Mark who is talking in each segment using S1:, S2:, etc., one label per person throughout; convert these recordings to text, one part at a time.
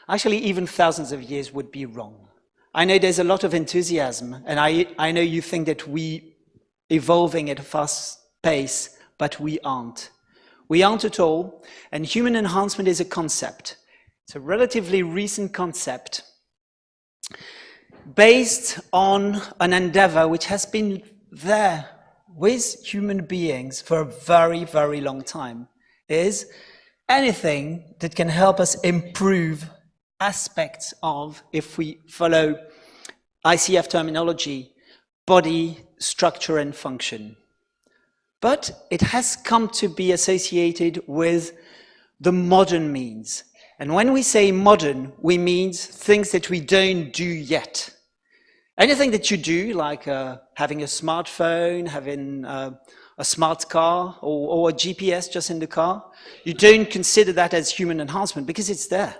S1: Actually, even thousands of years would be wrong. I know there's a lot of enthusiasm, and I know you think that we evolving at a fast pace, but we aren't. We aren't at all, and human enhancement is a concept. It's a relatively recent concept based on an endeavor which has been there with human beings for a very, very long time. Is anything that can help us improve aspects of, if we follow ICF terminology, body, structure and function. But it has come to be associated with the modern means. And when we say modern, we mean things that we don't do yet. Anything that you do, like having a smartphone, having a smart car, or a GPS just in the car, you don't consider that as human enhancement because it's there.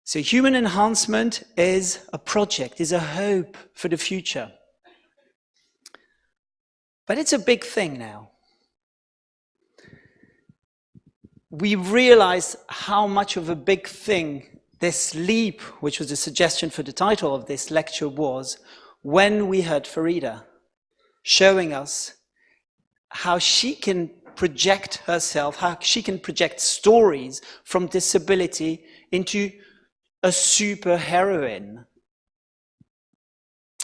S1: So human enhancement is a project, is a hope for the future. But it's a big thing now. We realized how much of a big thing this leap, which was the suggestion for the title of this lecture, was when we heard Farida showing us how she can project herself, how she can project stories from disability into a superheroine,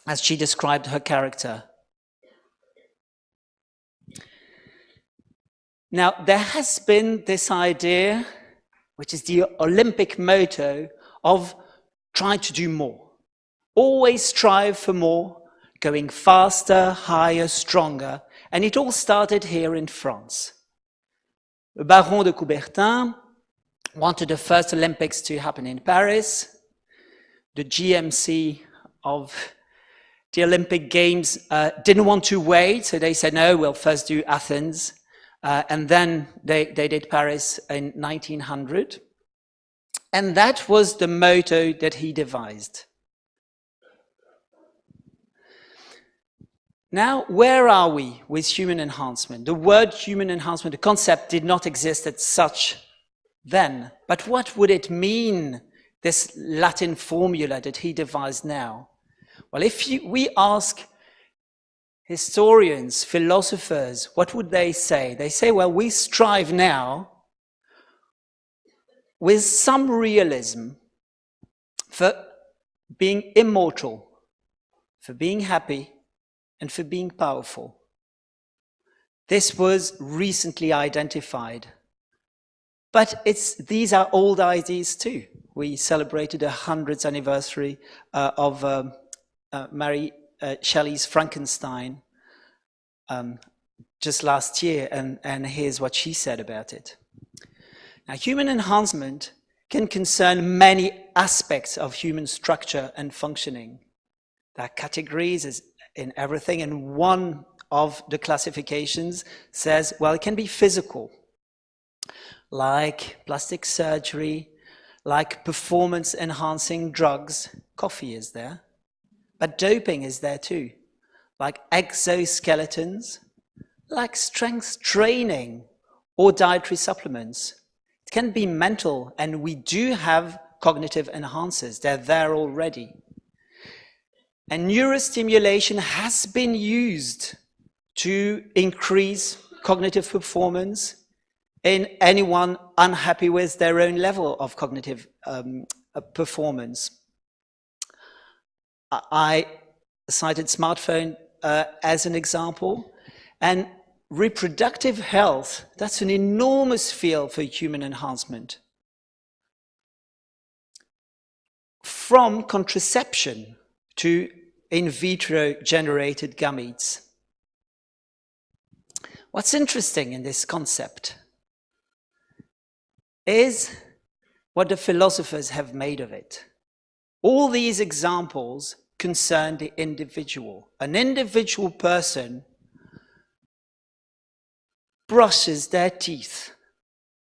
S1: as she described her character. Now, there has been this idea, which is the Olympic motto, of trying to do more. Always strive for more, going faster, higher, stronger. And it all started here in France. The Baron de Coubertin wanted the first Olympics to happen in Paris. The GMC of the Olympic Games didn't want to wait, so they said, no, we'll first do Athens. And then they did Paris in 1900. And that was the motto that he devised. Now, where are we with human enhancement? The word human enhancement, the concept, did not exist as such then. But what would it mean, this Latin formula that he devised now? Well, if we ask historians, philosophers, what would they say? They say, well, we strive now with some realism for being immortal, for being happy, and for being powerful. This was recently identified. But these are old ideas too. We celebrated the 100th anniversary of Mary Shelley's Frankenstein just last year, and here's what she said about it. Now, human enhancement can concern many aspects of human structure and functioning. There are categories in everything, and one of the classifications says, well, it can be physical, like plastic surgery, like performance-enhancing drugs. Coffee is there. But doping is there too, like exoskeletons, like strength training or dietary supplements. It can be mental, and we do have cognitive enhancers. They're there already. And neurostimulation has been used to increase cognitive performance in anyone unhappy with their own level of cognitive performance. I cited smartphone as an example, and reproductive health, that's an enormous field for human enhancement. From contraception to in vitro generated gametes. What's interesting in this concept is what the philosophers have made of it. All these examples concern the individual. An individual person brushes their teeth.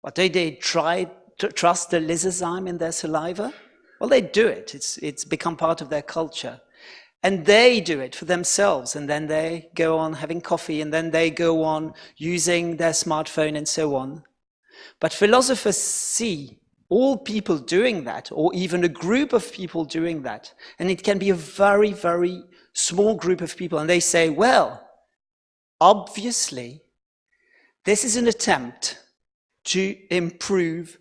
S1: What do they try to trust the lysozyme in their saliva? Well, they do it. It's become part of their culture. And they do it for themselves, and then they go on having coffee, and then they go on using their smartphone and so on. But philosophers see all people doing that, or even a group of people doing that. And it can be a very, very small group of people. And they say, well, obviously, this is an attempt to improve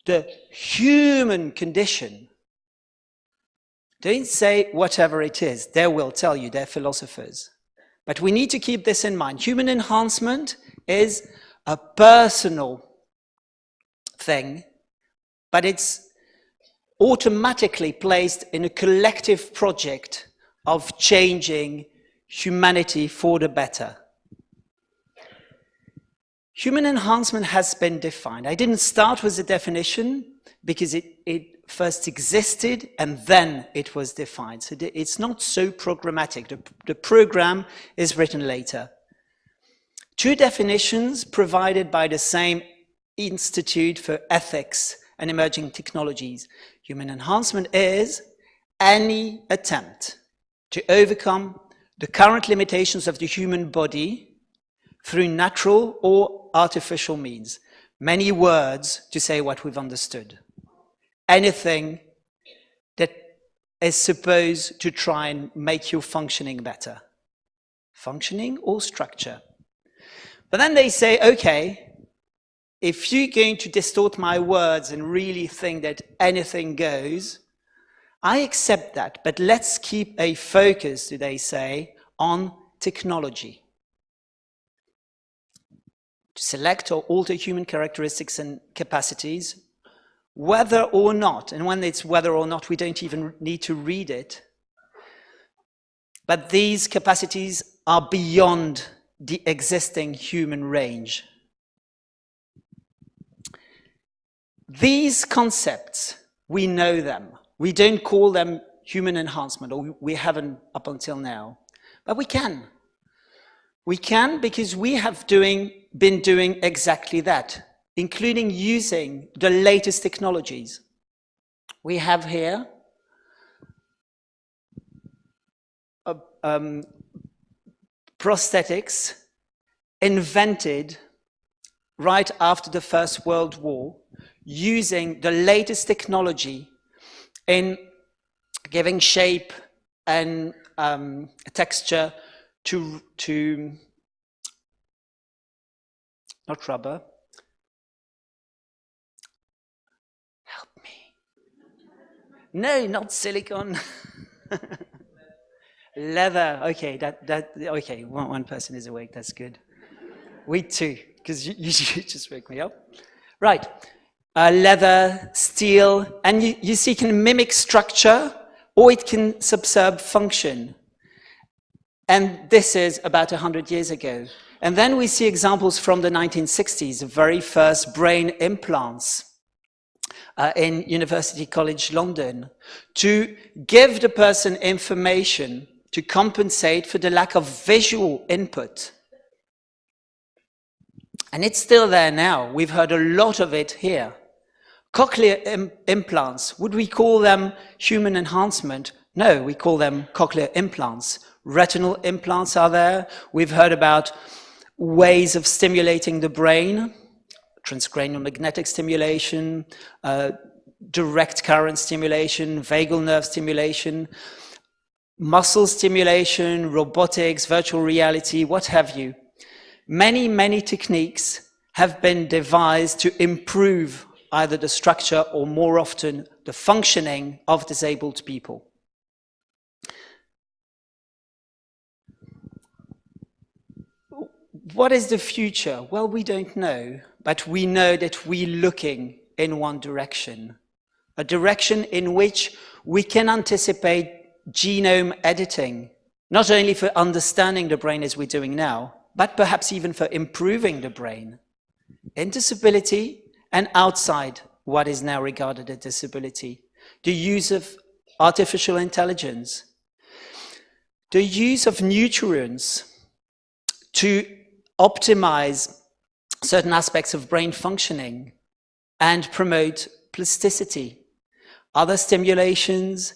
S1: the human condition. Don't say whatever it is. They will tell you, they're philosophers. But we need to keep this in mind. Human enhancement is a personal thing, but it's automatically placed in a collective project of changing humanity for the better. Human enhancement has been defined. I didn't start with the definition because it first existed and then it was defined. So it's not so programmatic. The program is written later. Two definitions provided by the same Institute for Ethics and Emerging Technologies. Human enhancement is any attempt to overcome the current limitations of the human body through natural or artificial means. Many words to say what we've understood. Anything that is supposed to try and make your functioning better. Functioning or structure. But then they say, okay, if you're going to distort my words and really think that anything goes, I accept that, but let's keep a focus, do they say, on technology. To select or alter human characteristics and capacities, whether or not, and when it's whether or not, we don't even need to read it, but these capacities are beyond the existing human range. These concepts, we know them. We don't call them human enhancement, or we haven't up until now. But we can. We can because we have been doing exactly that, including using the latest technologies. We have here prosthetics invented right after the First World War, using the latest technology in giving shape and texture to not rubber. Help me. No, not silicone. Leather. Okay, okay. One person is awake. That's good. We two, because you just wake me up. Right. Leather, steel, and you see it can mimic structure or it can subserve function. And this is about 100 years ago. And then we see examples from the 1960s, the very first brain implants in University College London, to give the person information to compensate for the lack of visual input. And it's still there now. We've heard a lot of it here. Cochlear implants, would we call them human enhancement? No, we call them cochlear implants. Retinal implants are there. We've heard about ways of stimulating the brain, transcranial magnetic stimulation, direct current stimulation, vagal nerve stimulation, muscle stimulation, robotics, virtual reality, what have you. Many, many techniques have been devised to improve either the structure or more often the functioning of disabled people. What is the future? Well, we don't know, but we know that we're looking in one direction, a direction in which we can anticipate genome editing, not only for understanding the brain as we're doing now, but perhaps even for improving the brain in disability and outside what is now regarded as disability. The use of artificial intelligence, the use of neurons to optimize certain aspects of brain functioning and promote plasticity. Other stimulations,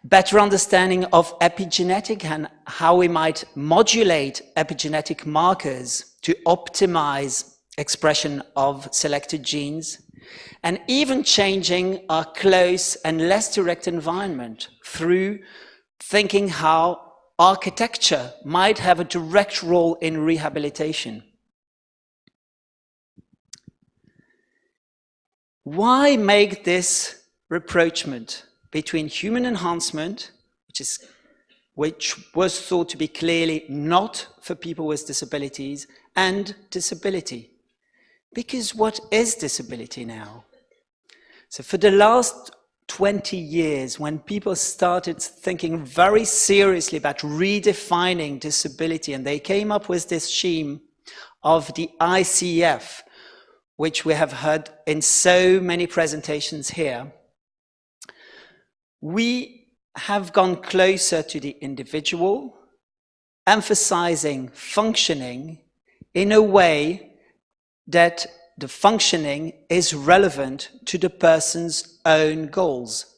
S1: better understanding of epigenetic and how we might modulate epigenetic markers to optimize expression of selected genes. and even changing our close and less direct environment through thinking how architecture might have a direct role in rehabilitation. Why make this rapprochement between human enhancement, which was thought to be clearly not for people with disabilities, and disability? Because what is disability now? So for the last 20 years, when people started thinking very seriously about redefining disability, and they came up with this scheme of the ICF, which we have heard in so many presentations here, we have gone closer to the individual, emphasizing functioning in a way that the functioning is relevant to the person's own goals.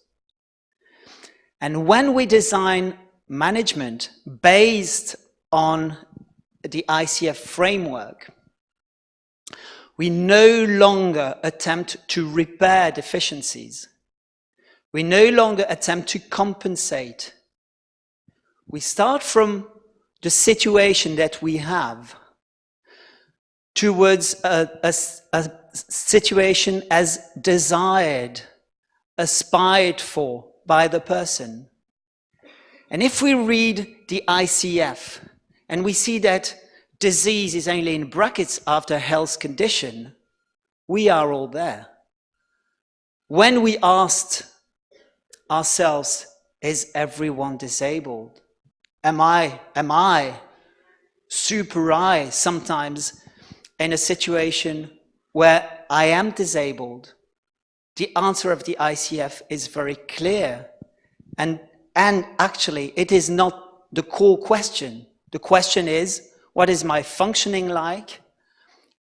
S1: And when we design management based on the ICF framework, we no longer attempt to repair deficiencies. We no longer attempt to compensate. We start from the situation that we have towards a situation as desired, aspired for by the person. And if we read the ICF and we see that disease is only in brackets after health condition, we are all there. When we asked ourselves, is everyone disabled? Am I super I sometimes in a situation where I am disabled? The answer of the ICF is very clear. And actually, it is not the core question. The question is, what is my functioning like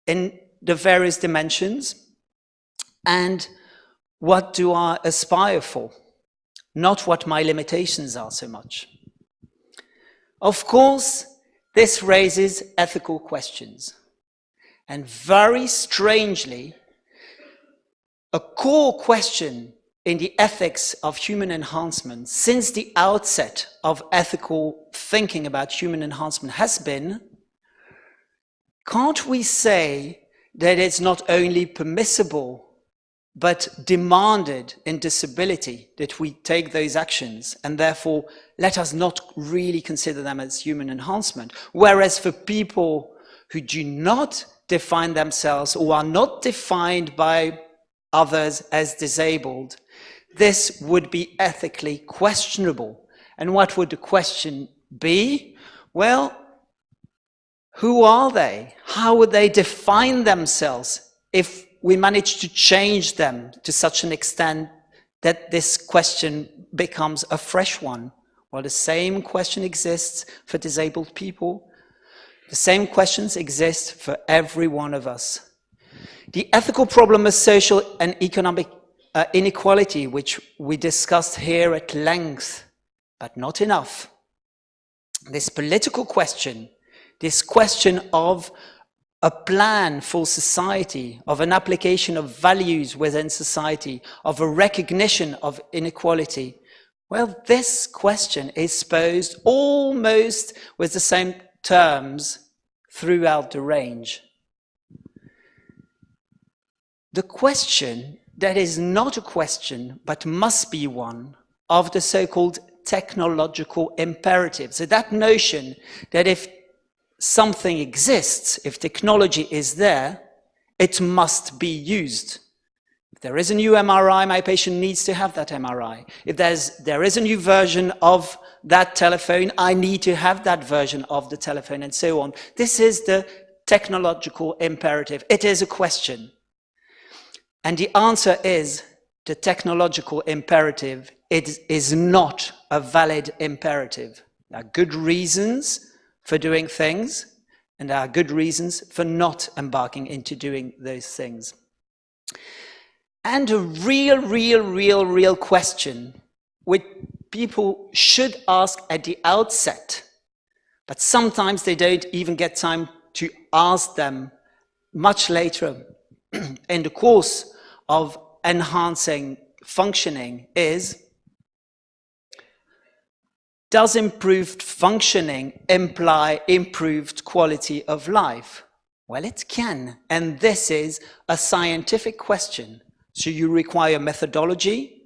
S1: in the various dimensions? And what do I aspire for? Not what my limitations are so much. Of course, this raises ethical questions. And very strangely, a core question in the ethics of human enhancement since the outset of ethical thinking about human enhancement has been, can't we say that it's not only permissible but demanded in disability that we take those actions, and therefore let us not really consider them as human enhancement, whereas for people who do not define themselves or are not defined by others as disabled, this would be ethically questionable. And what would the question be? Well, who are they? How would they define themselves if we manage to change them to such an extent that this question becomes a fresh one? Well, the same question exists for disabled people. The same questions exist for every one of us. The ethical problem of social and economic inequality, which we discussed here at length, but not enough. This political question, this question of a plan for society, of an application of values within society, of a recognition of inequality. Well, this question is posed almost with the same terms throughout the range. The question that is not a question, but must be one, of the so-called technological imperative. So that notion that if something exists, if technology is there, it must be used. If there is a new MRI, my patient needs to have that MRI. If there is a new version of that telephone, I need to have that version of the telephone, and so on. This is the technological imperative. It is a question. And the answer is, the technological imperative, it is not a valid imperative. There are good reasons for doing things, and there are good reasons for not embarking into doing those things. And a real question which people should ask at the outset, but sometimes they don't even get time to ask them much later in the course of enhancing functioning is, does improved functioning imply improved quality of life? Well, it can, and this is a scientific question. So you require methodology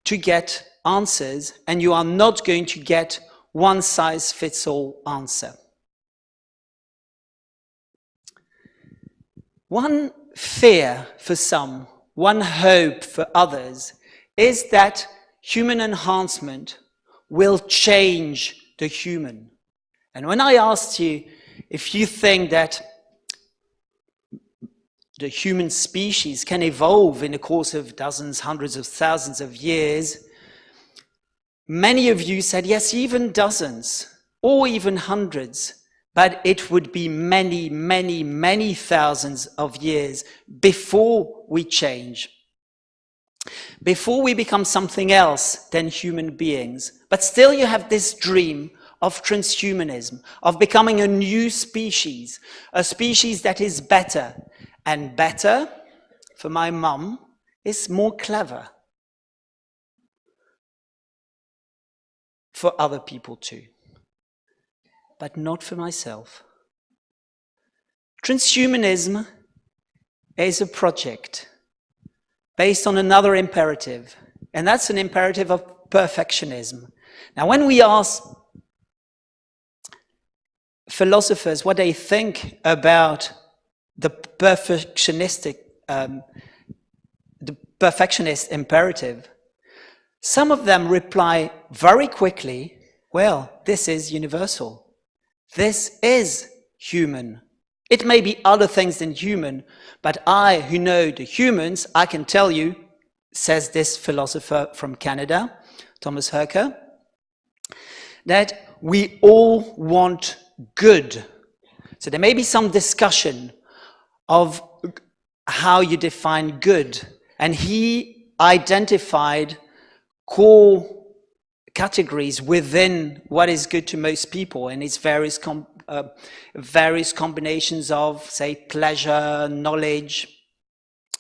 S1: to get answers, and you are not going to get one-size-fits-all answer. One fear for some, one hope for others, is that human enhancement will change the human. And when I asked you if you think that the human species can evolve in the course of dozens, hundreds of thousands of years, many of you said yes, even dozens, or even hundreds, but it would be many, many, many thousands of years before we change, before we become something else than human beings. But still you have this dream of transhumanism, of becoming a new species, a species that is better. And better, for my mum, is more clever. For other people too. But not for myself. Transhumanism is a project based on another imperative, and that's an imperative of perfectionism. Now, when we ask philosophers what they think about the perfectionist imperative, some of them reply very quickly, well, this is universal. This is human. It may be other things than human, but I, who know the humans, I can tell you, says this philosopher from Canada, Thomas Herker, that we all want good. So there may be some discussion of how you define good. And he identified core categories within what is good to most people, and its various combinations of, say, pleasure, knowledge.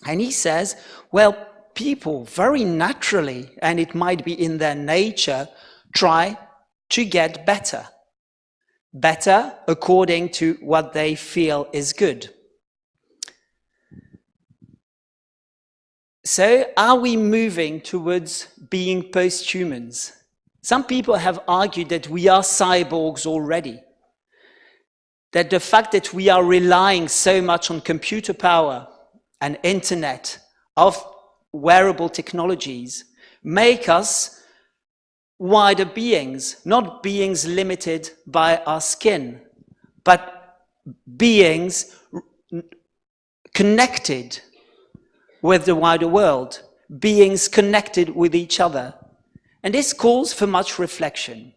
S1: And he says, well, people very naturally, and it might be in their nature, try to get better. Better according to what they feel is good. So, are we moving towards being post-humans? Some people have argued that we are cyborgs already. That the fact that we are relying so much on computer power and internet, of wearable technologies, make us wider beings, not beings limited by our skin, but beings connected with the wider world, beings connected with each other. And this calls for much reflection.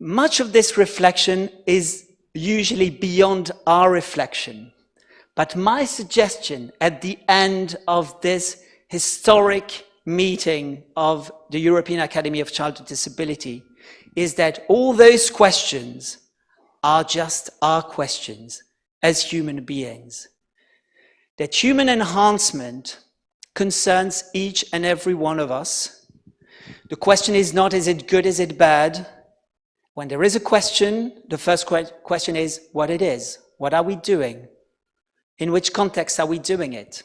S1: Much of this reflection is usually beyond our reflection. But my suggestion at the end of this historic meeting of the European Academy of Childhood Disability is that all those questions are just our questions as human beings. That human enhancement concerns each and every one of us. The question is not, is it good, is it bad? When there is a question, the first question is what it is. What are we doing? In which context are we doing it?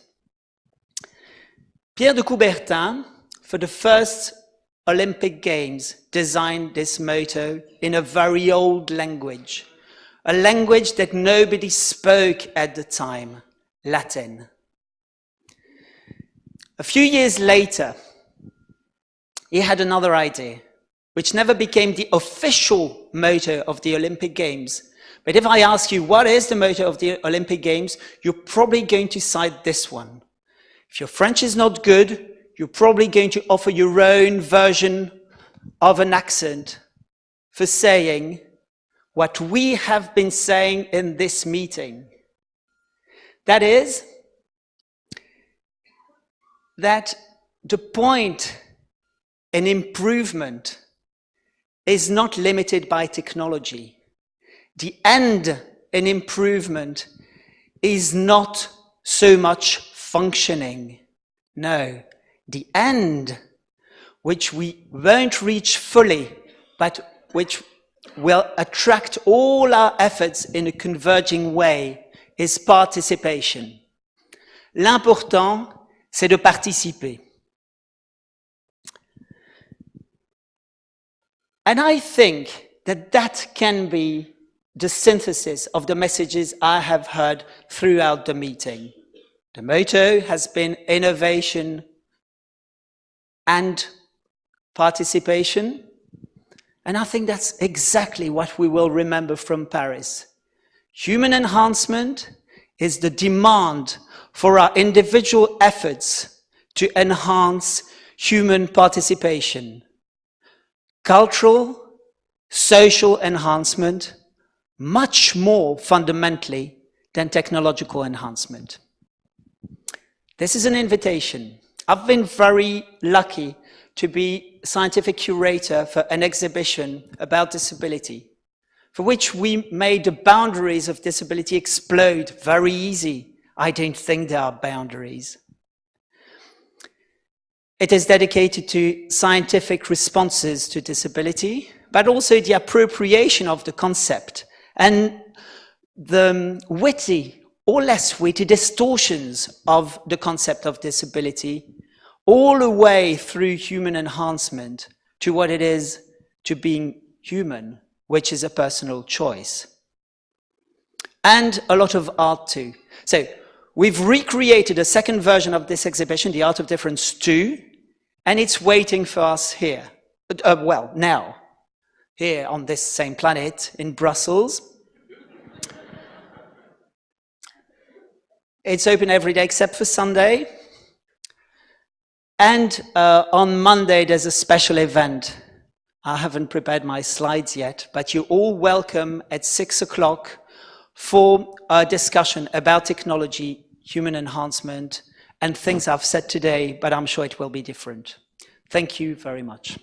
S1: Pierre de Coubertin, for the first Olympic Games, designed this motto in a very old language, a language that nobody spoke at the time, Latin. A few years later, he had another idea, which never became the official motto of the Olympic Games. But if I ask you, what is the motto of the Olympic Games, you're probably going to cite this one. If your French is not good, you're probably going to offer your own version of an accent for saying what we have been saying in this meeting. That is, that the point in improvement is not limited by technology. The end in improvement is not so much functioning. No, the end, which we won't reach fully, but which will attract all our efforts in a converging way, is participation. L'important, c'est de participer. And I think that that can be the synthesis of the messages I have heard throughout the meeting. The motto has been innovation and participation. And I think that's exactly what we will remember from Paris. Human enhancement is the demand for our individual efforts to enhance human participation. Cultural, social enhancement, much more fundamentally than technological enhancement. This is an invitation. I've been very lucky to be scientific curator for an exhibition about disability, for which we made the boundaries of disability explode very easy. I don't think there are boundaries. It is dedicated to scientific responses to disability, but also the appropriation of the concept and the witty or less witty distortions of the concept of disability, all the way through human enhancement to what it is to being human, which is a personal choice. And a lot of art too. So we've recreated a second version of this exhibition, The Art of Difference 2, and it's waiting for us here. Now, here on this same planet in Brussels. It's open every day except for Sunday. And on Monday, there's a special event. I haven't prepared my slides yet, but you're all welcome at 6 o'clock for a discussion about technology, human enhancement, and things I've said today, but I'm sure it will be different. Thank you very much.